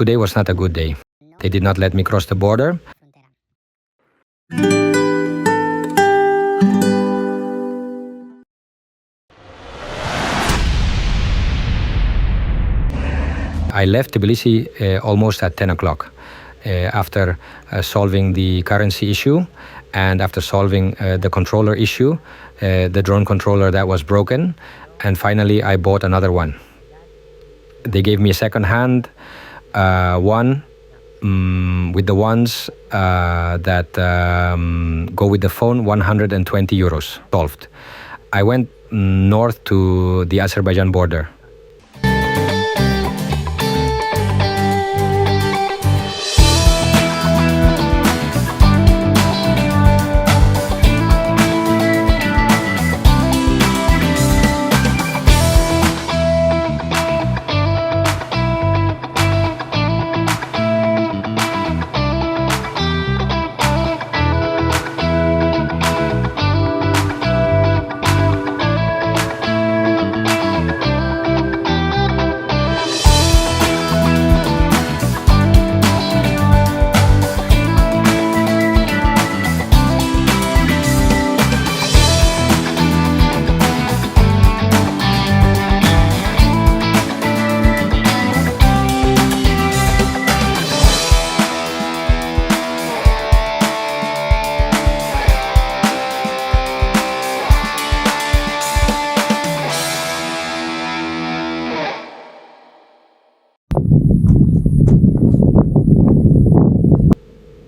Today was not a good day. They did not let me cross the border. I left Tbilisi almost at 10 o'clock after solving the currency issue and after solving the controller issue, the drone controller that was broken, and finally I bought another one. They gave me a second-hand one with the ones that go with the phone, 120 euros, solved. I went north to the Azerbaijan border.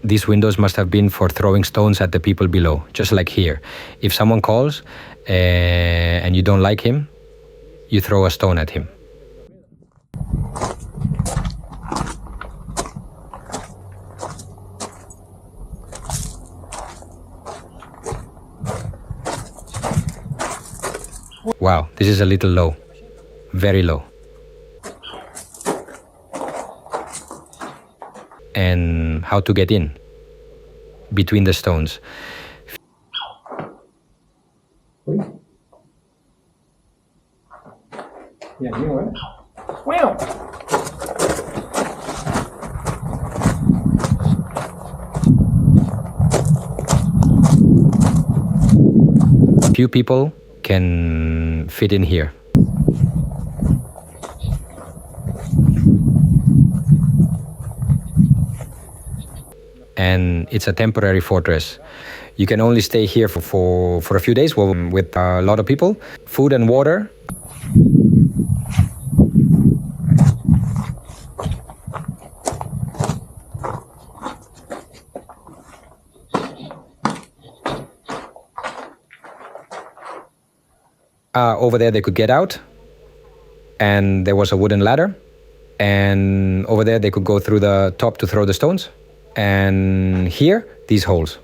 These windows must have been for throwing stones at the people below, just like here. If someone calls and you don't like him, you throw a stone at him. Wow, this is a little low, very low. And how to get in between the stones. Few people can fit in here. And it's a temporary fortress. You can only stay here for a few days with a lot of people. Food and water. Over there they could get out, and there was a wooden ladder, and over there they could go through the top to throw the stones. And here, these holes.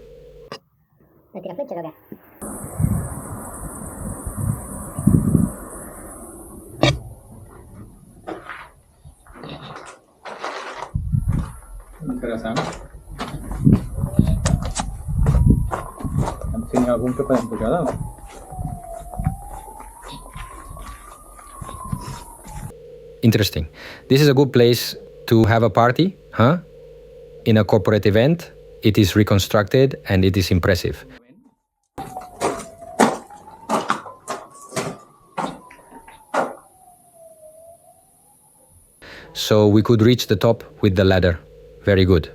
Interesante. ¿Han tenido algún tipo de empujada? Interesting. This is a good place to have a party, huh? In a corporate event, it is reconstructed and it is impressive. So we could reach the top with the ladder. Very good.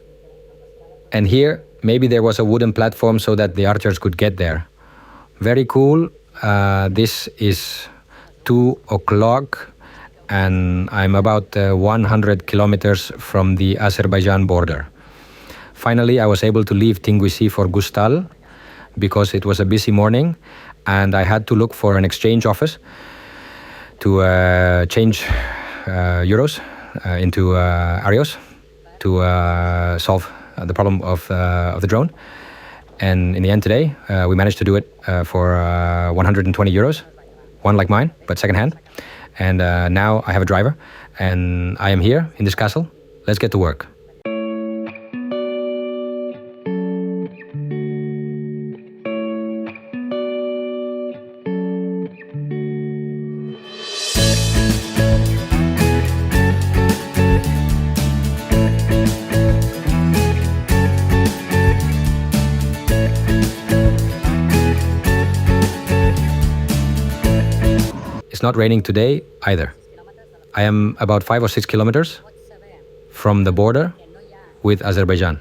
And here, maybe there was a wooden platform so that the archers could get there. Very cool. This is 2 o'clock and I'm about 100 kilometers from the Azerbaijan border. Finally, I was able to leave Tbilisi for Gustal because it was a busy morning and I had to look for an exchange office to change euros into arios to solve the problem of the drone. And in the end today, we managed to do it for 120 euros, one like mine, but second-hand. And now I have a driver and I am here in this castle. Let's get to work. is not raining today either. I am about 5 or 6 kilometers from the border with Azerbaijan.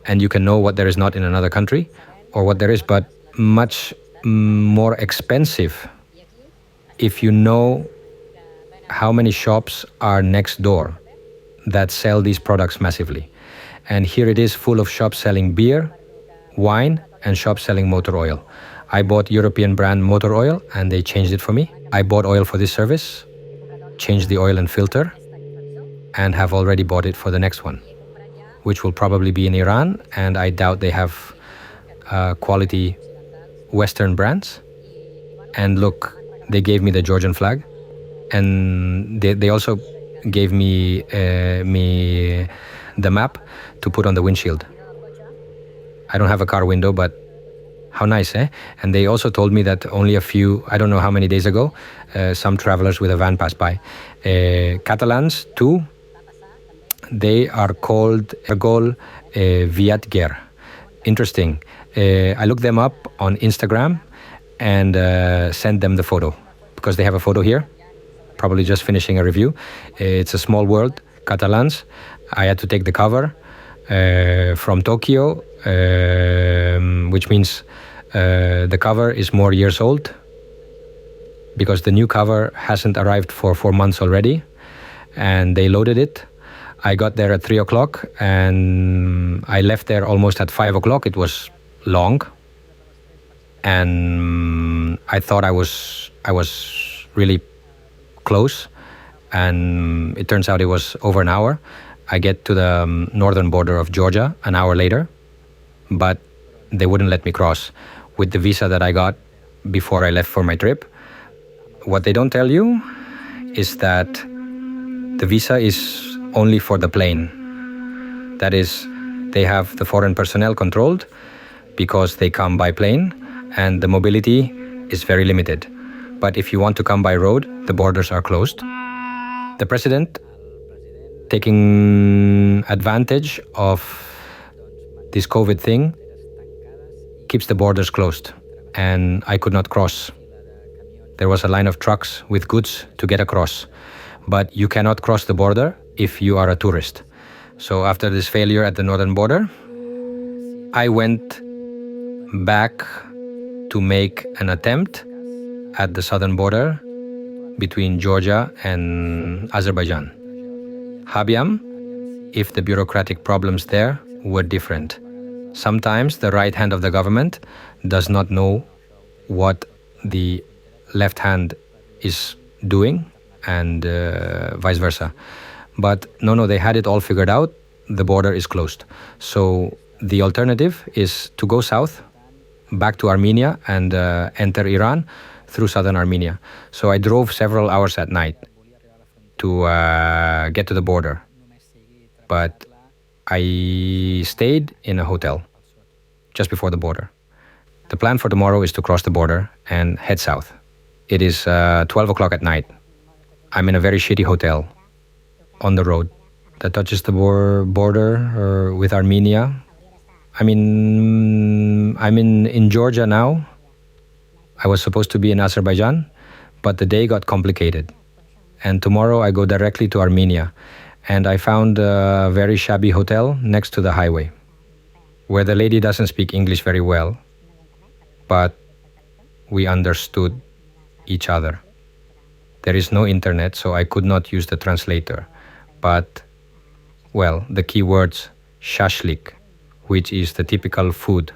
And you can know what there is not in another country, or what there is, but much more expensive if you know how many shops are next door that sell these products massively. And here it is, full of shops selling beer, wine, and shops selling motor oil. I bought European brand motor oil and they changed it for me. I bought oil for this service, changed the oil and filter, and have already bought it for the next one, which will probably be in Iran, and I doubt they have quality Western brands. And look, they gave me the Georgian flag, and they also gave me the map to put on the windshield. I don't have a car window, but how nice, eh? And they also told me that only a few, I don't know how many days ago, some travelers with a van passed by. Catalans too, they are called Ergol Viatger. Interesting. I looked them up on Instagram and sent them the photo, because they have a photo here, probably just finishing a review. It's a small world, Catalans. I had to take the cover from Tokyo, which means the cover is more years old, because the new cover hasn't arrived for 4 months already, and they loaded it. I got there at 3 o'clock and I left there almost at 5 o'clock. It was long, and I thought I was really close, and it turns out it was over an hour. I get to the northern border of Georgia an hour later, but they wouldn't let me cross with the visa that I got before I left for my trip. What they don't tell you is that the visa is only for the plane. That is, they have the foreign personnel controlled because they come by plane, and the mobility is very limited. But if you want to come by road, the borders are closed. The president, taking advantage of this COVID thing, keeps the borders closed, and I could not cross. There was a line of trucks with goods to get across, but you cannot cross the border if you are a tourist. So after this failure at the northern border, I went back to make an attempt at the southern border between Georgia and Azerbaijan. Habiam, if the bureaucratic problems there were different. Sometimes the right hand of the government does not know what the left hand is doing, and vice versa. But no, they had it all figured out. The border is closed. So the alternative is to go south, back to Armenia, and enter Iran through southern Armenia. So I drove several hours at night to get to the border. But I stayed in a hotel just before the border. The plan for tomorrow is to cross the border and head south. It is 12 o'clock at night. I'm in a very shitty hotel on the road that touches the border with Armenia. I'm in Georgia now. I was supposed to be in Azerbaijan, but the day got complicated. And tomorrow I go directly to Armenia. And I found a very shabby hotel next to the highway, where the lady doesn't speak English very well, but we understood each other. There is no internet, so I could not use the translator. But, well, the key words, shashlik, which is the typical food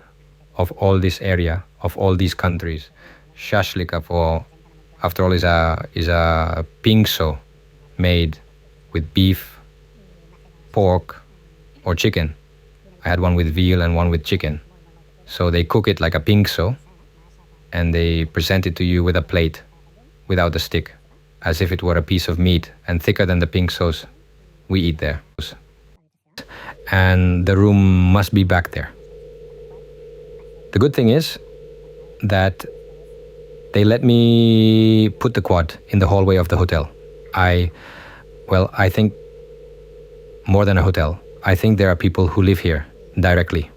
of all this area, of all these countries. Shashlik, after all, is a pingso made with beef, pork, or chicken. I had one with veal and one with chicken. So they cook it like a pingso, and they present it to you with a plate without a stick, as if it were a piece of meat and thicker than the pingsos we eat there. And the room must be back there. The good thing is that they let me put the quad in the hallway of the hotel. I think more than a hotel. I think there are people who live here directly.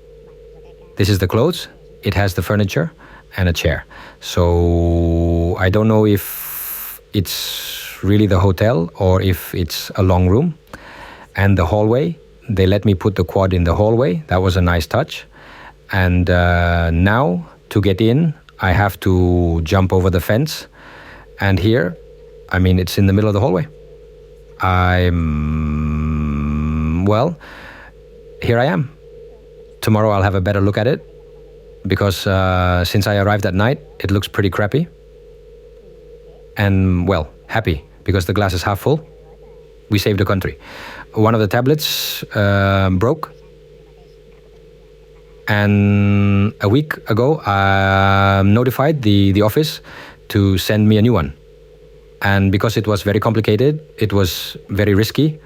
This is the clothes, it has the furniture and a chair. So I don't know if it's really the hotel or if it's a long room. And the hallway, they let me put the quad in the hallway. That was a nice touch. And now to get in, I have to jump over the fence. And here, I mean, it's in the middle of the hallway. Well, here I am. Tomorrow I'll have a better look at it because since I arrived at night, it looks pretty crappy. And well, happy because the glass is half full. We saved the country. One of the tablets broke. And a week ago, I notified the office to send me a new one. And because it was very complicated, it was very risky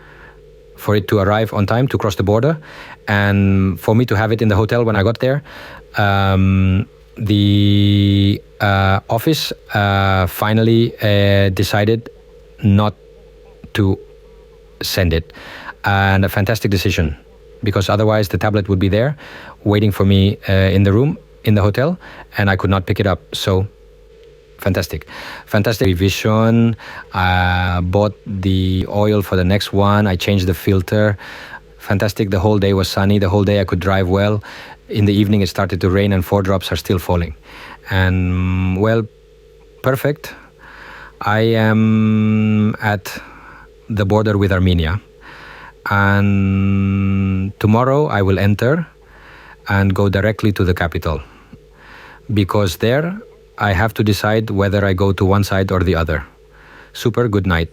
for it to arrive on time to cross the border. And for me to have it in the hotel when I got there, the office finally decided not to send it. And a fantastic decision, because otherwise the tablet would be there waiting for me in the room, in the hotel, and I could not pick it up. So fantastic revision. I bought the oil for the next one. I changed the filter. Fantastic. The whole day was sunny. The whole day I could drive well. In the evening it started to rain and 4 drops are still falling. And well, perfect. I am at the border with Armenia. And tomorrow I will enter and go directly to the capital, because there I have to decide whether I go to one side or the other. Super, good night.